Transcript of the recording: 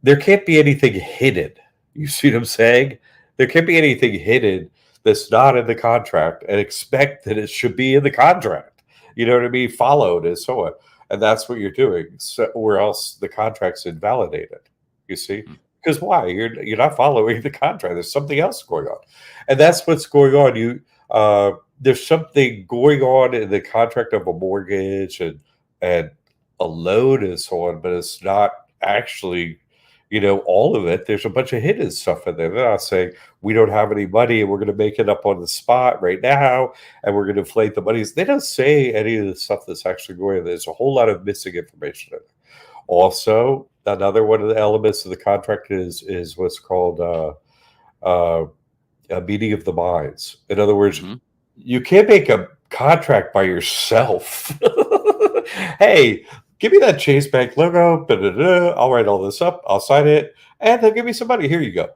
there can't be anything hidden. You see what I'm saying? There can't be anything hidden that's not in the contract and expect that it should be in the contract. You know what I mean? Followed and so on. And that's what you're doing. So, or else the contract's invalidated. You see? Mm. Because why? You're not following the contract. There's something else going on. And that's what's going on. There's something going on in the contract of a mortgage and a loan and so on, but it's not actually, all of it. There's a bunch of hidden stuff in there. They're not saying we don't have any money and we're going to make it up on the spot right now and we're going to inflate the money. They don't say any of the stuff that's actually going on. There's a whole lot of missing information in there. Also, another one of the elements of the contract is what's called a meeting of the minds. In other words, Mhm. you can't make a contract by yourself. Hey, give me that Chase Bank logo. Da, da, da. I'll write all this up. I'll sign it, and they'll give me some money. Here you go.